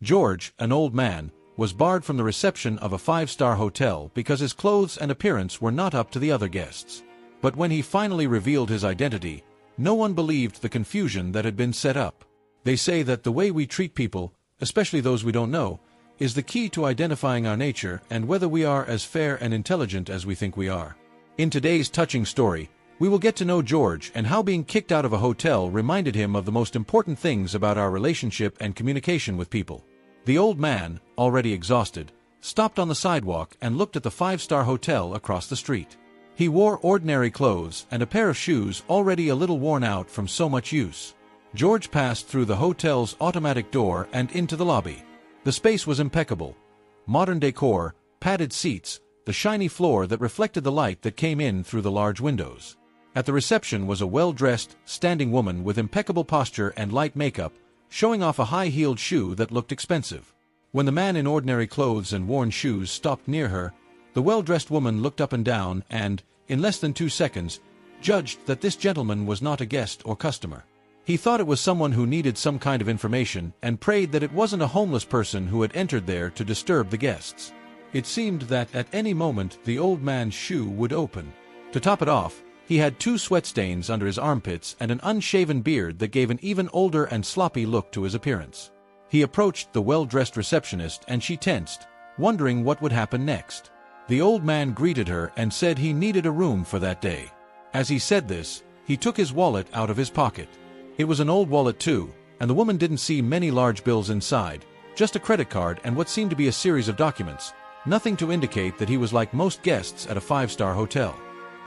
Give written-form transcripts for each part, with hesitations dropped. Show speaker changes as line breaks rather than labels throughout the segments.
George, an old man, was barred from the reception of a five-star hotel because his clothes and appearance were not up to the other guests. But when he finally revealed his identity, no one believed the confusion that had been set up. They say that the way we treat people, especially those we don't know, is the key to identifying our nature and whether we are as fair and intelligent as we think we are. In today's touching story, we will get to know George and how being kicked out of a hotel reminded him of the most important things about our relationship and communication with people. The old man, already exhausted, stopped on the sidewalk and looked at the five-star hotel across the street. He wore ordinary clothes and a pair of shoes already a little worn out from so much use. George passed through the hotel's automatic door and into the lobby. The space was impeccable. Modern decor, padded seats, the shiny floor that reflected the light that came in through the large windows. At the reception was a well-dressed, standing woman with impeccable posture and light makeup, showing off a high-heeled shoe that looked expensive. When the man in ordinary clothes and worn shoes stopped near her, the well-dressed woman looked up and down and, in less than 2 seconds, judged that this gentleman was not a guest or customer. He thought it was someone who needed some kind of information and prayed that it wasn't a homeless person who had entered there to disturb the guests. It seemed that at any moment the old man's shoe would open. To top it off, he had 2 sweat stains under his armpits and an unshaven beard that gave an even older and sloppy look to his appearance. He approached the well-dressed receptionist and she tensed, wondering what would happen next. The old man greeted her and said he needed a room for that day. As he said this, he took his wallet out of his pocket. It was an old wallet too, and the woman didn't see many large bills inside, just a credit card and what seemed to be a series of documents, nothing to indicate that he was like most guests at a five-star hotel.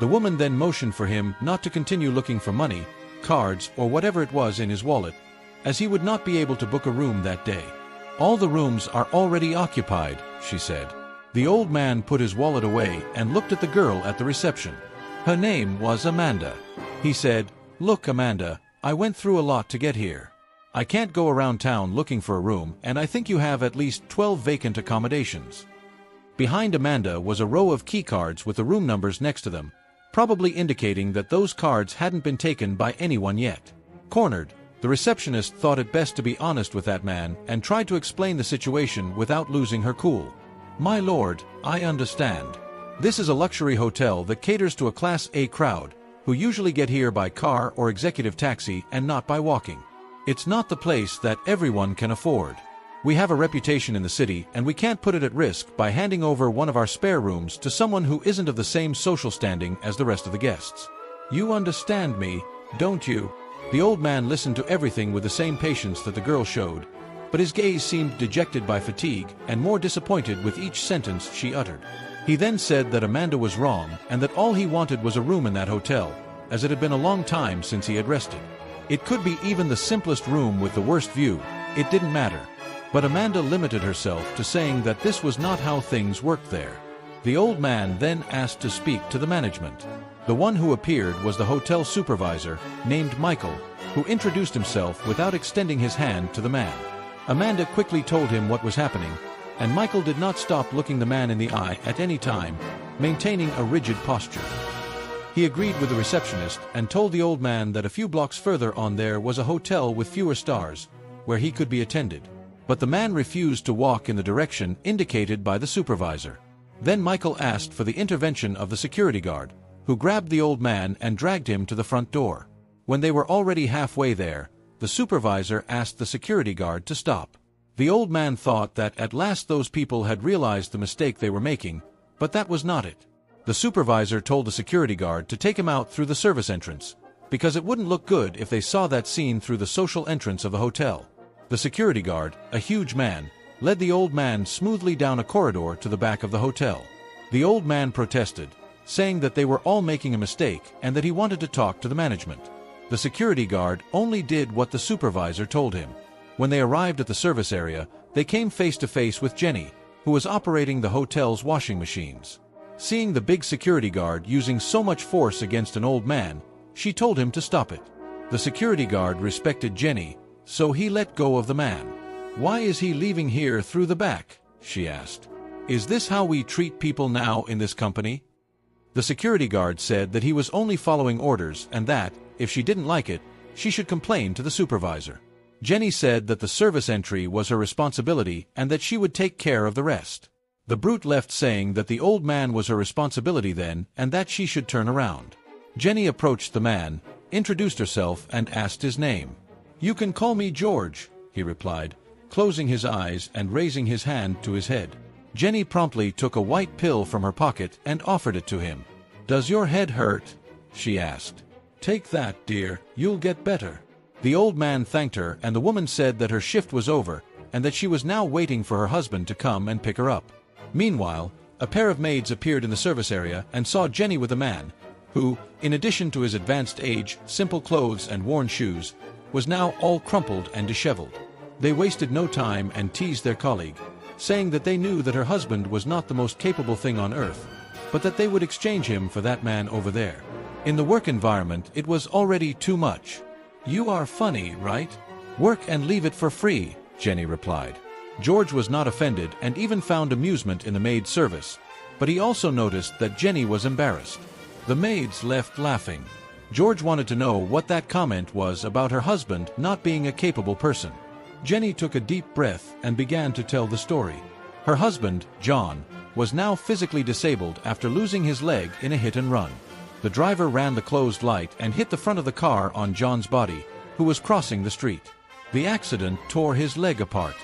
The woman then motioned for him not to continue looking for money, cards, or whatever it was in his wallet, as he would not be able to book a room that day. "All the rooms are already occupied," she said. The old man put his wallet away and looked at the girl at the reception. Her name was Amanda. He said, "Look, Amanda, I went through a lot to get here. I can't go around town looking for a room, and I think you have at least 12 vacant accommodations." Behind Amanda was a row of key cards with the room numbers next to them, probably indicating that those cards hadn't been taken by anyone yet. Cornered, the receptionist thought it best to be honest with that man and tried to explain the situation without losing her cool. "My lord, I understand. This is a luxury hotel that caters to a Class A crowd, who usually get here by car or executive taxi and not by walking. It's not the place that everyone can afford. We have a reputation in the city and we can't put it at risk by handing over one of our spare rooms to someone who isn't of the same social standing as the rest of the guests. You understand me, don't you?" The old man listened to everything with the same patience that the girl showed, but his gaze seemed dejected by fatigue and more disappointed with each sentence she uttered. He then said that Amanda was wrong and that all he wanted was a room in that hotel, as it had been a long time since he had rested. It could be even the simplest room with the worst view, it didn't matter. But Amanda limited herself to saying that this was not how things worked there. The old man then asked to speak to the management. The one who appeared was the hotel supervisor, named Michael, who introduced himself without extending his hand to the man. Amanda quickly told him what was happening, and Michael did not stop looking the man in the eye at any time, maintaining a rigid posture. He agreed with the receptionist and told the old man that a few blocks further on there was a hotel with fewer stars, where he could be attended. But the man refused to walk in the direction indicated by the supervisor. Then Michael asked for the intervention of the security guard, who grabbed the old man and dragged him to the front door. When they were already halfway there, the supervisor asked the security guard to stop. The old man thought that at last those people had realized the mistake they were making, but that was not it. The supervisor told the security guard to take him out through the service entrance, because it wouldn't look good if they saw that scene through the social entrance of the hotel. The security guard, a huge man, led the old man smoothly down a corridor to the back of the hotel. The old man protested, saying that they were all making a mistake and that he wanted to talk to the management. The security guard only did what the supervisor told him. When they arrived at the service area, they came face to face with Jenny, who was operating the hotel's washing machines. Seeing the big security guard using so much force against an old man, she told him to stop it. The security guard respected Jenny, so he let go of the man. "Why is he leaving here through the back?" she asked. "Is this how we treat people now in this company?" The security guard said that he was only following orders and that, if she didn't like it, she should complain to the supervisor. Jenny said that the service entry was her responsibility and that she would take care of the rest. The brute left saying that the old man was her responsibility then and that she should turn around. Jenny approached the man, introduced herself and asked his name. "You can call me George," he replied, closing his eyes and raising his hand to his head. Jenny promptly took a white pill from her pocket and offered it to him. "Does your head hurt?" she asked. "Take that, dear, you'll get better." The old man thanked her and the woman said that her shift was over and that she was now waiting for her husband to come and pick her up. Meanwhile, a pair of maids appeared in the service area and saw Jenny with a man, who, in addition to his advanced age, simple clothes and worn shoes, was now all crumpled and disheveled. They wasted no time and teased their colleague, saying that they knew that her husband was not the most capable thing on earth, but that they would exchange him for that man over there. In the work environment, it was already too much. "You are funny, right? Work and leave it for free," Jenny replied. George was not offended and even found amusement in the maid service, but he also noticed that Jenny was embarrassed. The maids left laughing. George wanted to know what that comment was about her husband not being a capable person. Jenny took a deep breath and began to tell the story. Her husband, John, was now physically disabled after losing his leg in a hit and run. The driver ran the closed light and hit the front of the car on John's body, who was crossing the street. The accident tore his leg apart.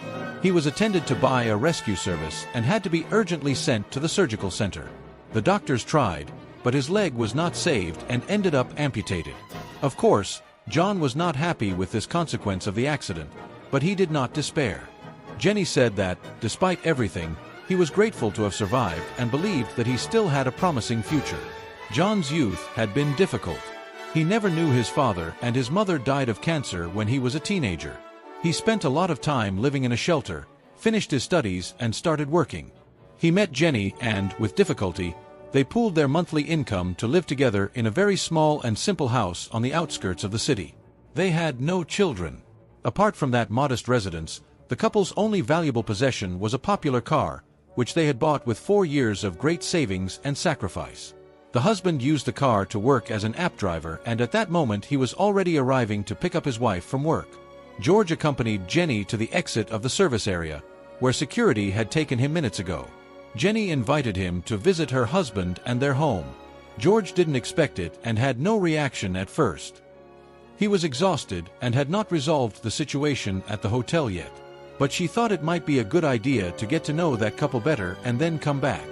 He was attended to by a rescue service and had to be urgently sent to the surgical center. The doctors tried, but his leg was not saved and ended up amputated. Of course, John was not happy with this consequence of the accident, but he did not despair. Jenny said that, despite everything, he was grateful to have survived and believed that he still had a promising future. John's youth had been difficult. He never knew his father and his mother died of cancer when he was a teenager. He spent a lot of time living in a shelter, finished his studies and started working. He met Jenny and, with difficulty, they pooled their monthly income to live together in a very small and simple house on the outskirts of the city. They had no children. Apart from that modest residence, the couple's only valuable possession was a popular car, which they had bought with 4 years of great savings and sacrifice. The husband used the car to work as an app driver and at that moment he was already arriving to pick up his wife from work. George accompanied Jenny to the exit of the service area, where security had taken him minutes ago. Jenny invited him to visit her husband and their home. George didn't expect it and had no reaction at first. He was exhausted and had not resolved the situation at the hotel yet, but she thought it might be a good idea to get to know that couple better and then come back.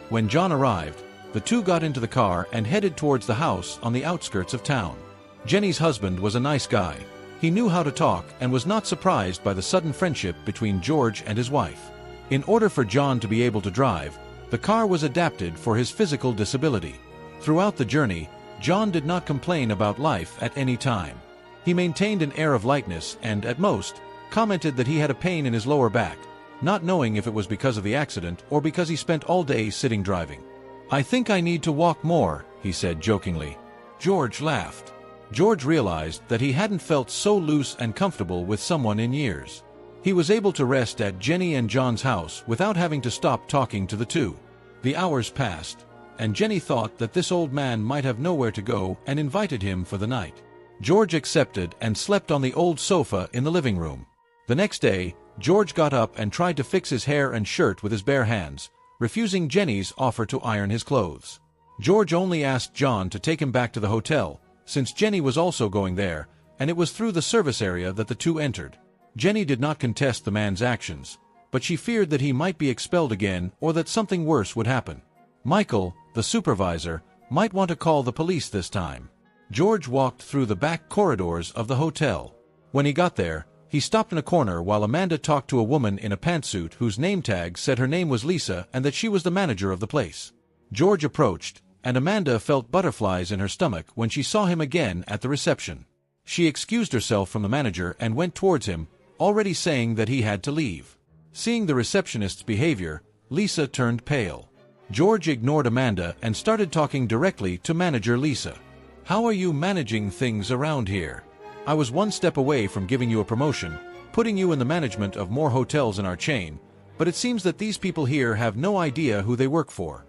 When John arrived, the two got into the car and headed towards the house on the outskirts of town. Jenny's husband was a nice guy. He knew how to talk and was not surprised by the sudden friendship between George and his wife. In order for John to be able to drive, the car was adapted for his physical disability. Throughout the journey, John did not complain about life at any time. He maintained an air of lightness and, at most, commented that he had a pain in his lower back, not knowing if it was because of the accident or because he spent all day sitting driving. "I think I need to walk more," he said jokingly. George laughed. George realized that he hadn't felt so loose and comfortable with someone in years. He was able to rest at Jenny and John's house without having to stop talking to the two. The hours passed, and Jenny thought that this old man might have nowhere to go and invited him for the night. George accepted and slept on the old sofa in the living room. The next day, George got up and tried to fix his hair and shirt with his bare hands, refusing Jenny's offer to iron his clothes. George only asked John to take him back to the hotel, since Jenny was also going there, and it was through the service area that the two entered. Jenny did not contest the man's actions, but she feared that he might be expelled again or that something worse would happen. Michael, the supervisor, might want to call the police this time. George walked through the back corridors of the hotel. When he got there, he stopped in a corner while Amanda talked to a woman in a pantsuit whose name tag said her name was Lisa and that she was the manager of the place. George approached, and Amanda felt butterflies in her stomach when she saw him again at the reception. She excused herself from the manager and went towards him, already saying that he had to leave. Seeing the receptionist's behavior, Lisa turned pale. George ignored Amanda and started talking directly to manager Lisa. "How are you managing things around here? I was one step away from giving you a promotion, putting you in the management of more hotels in our chain, but it seems that these people here have no idea who they work for."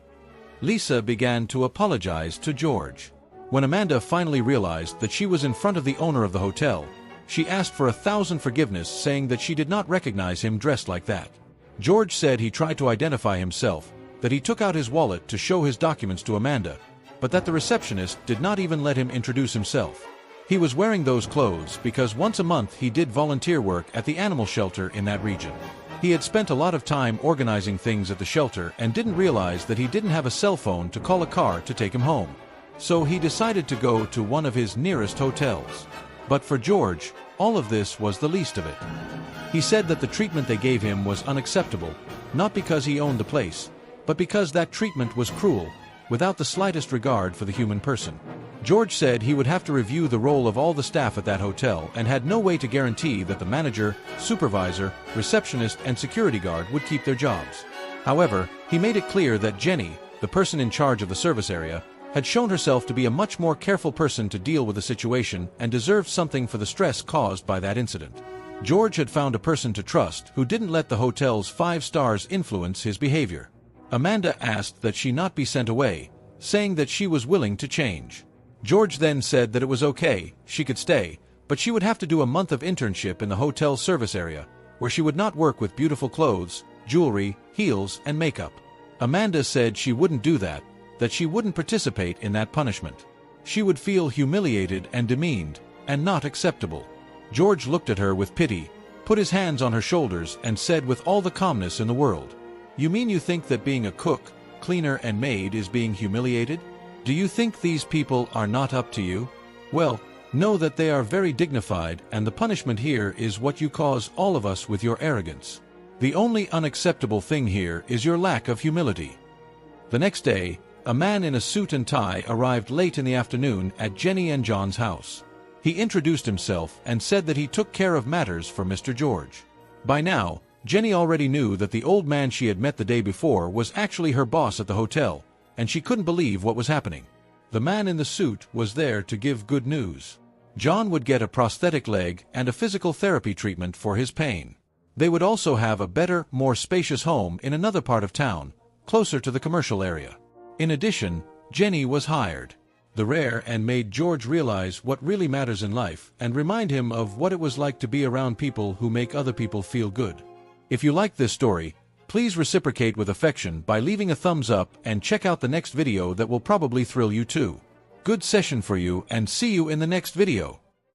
Lisa began to apologize to George. When Amanda finally realized that she was in front of the owner of the hotel, She asked for 1,000 forgiveness, saying that she did not recognize him dressed like that. George said he tried to identify himself, that he took out his wallet to show his documents to Amanda, but that the receptionist did not even let him introduce himself. He was wearing those clothes because once a month he did volunteer work at the animal shelter in that region. He had spent a lot of time organizing things at the shelter and didn't realize that he didn't have a cell phone to call a car to take him home. So he decided to go to one of his nearest hotels. But for George, all of this was the least of it. He said that the treatment they gave him was unacceptable, not because he owned the place, but because that treatment was cruel, without the slightest regard for the human person. George said he would have to review the role of all the staff at that hotel and had no way to guarantee that the manager, supervisor, receptionist, and security guard would keep their jobs. However, he made it clear that Jenny, the person in charge of the service area, had shown herself to be a much more careful person to deal with the situation and deserved something for the stress caused by that incident. George had found a person to trust who didn't let the hotel's 5 stars influence his behavior. Amanda asked that she not be sent away, saying that she was willing to change. George then said that it was okay, she could stay, but she would have to do a month of internship in the hotel service area, where she would not work with beautiful clothes, jewelry, heels, and makeup. Amanda said she wouldn't do that she wouldn't participate in that punishment. She would feel humiliated and demeaned, and not acceptable. George looked at her with pity, put his hands on her shoulders, and said with all the calmness in the world, "You mean you think that being a cook, cleaner, and maid is being humiliated? Do you think these people are not up to you? Well, know that they are very dignified, and the punishment here is what you cause all of us with your arrogance. The only unacceptable thing here is your lack of humility." The next day, a man in a suit and tie arrived late in the afternoon at Jenny and John's house. He introduced himself and said that he took care of matters for Mr. George. By now, Jenny already knew that the old man she had met the day before was actually her boss at the hotel, and she couldn't believe what was happening. The man in the suit was there to give good news. John would get a prosthetic leg and a physical therapy treatment for his pain. They would also have a better, more spacious home in another part of town, closer to the commercial area. In addition, Jenny was hired. The rare and made George realize what really matters in life and remind him of what it was like to be around people who make other people feel good. If you like this story, please reciprocate with affection by leaving a thumbs up and check out the next video that will probably thrill you too. Good session for you and see you in the next video.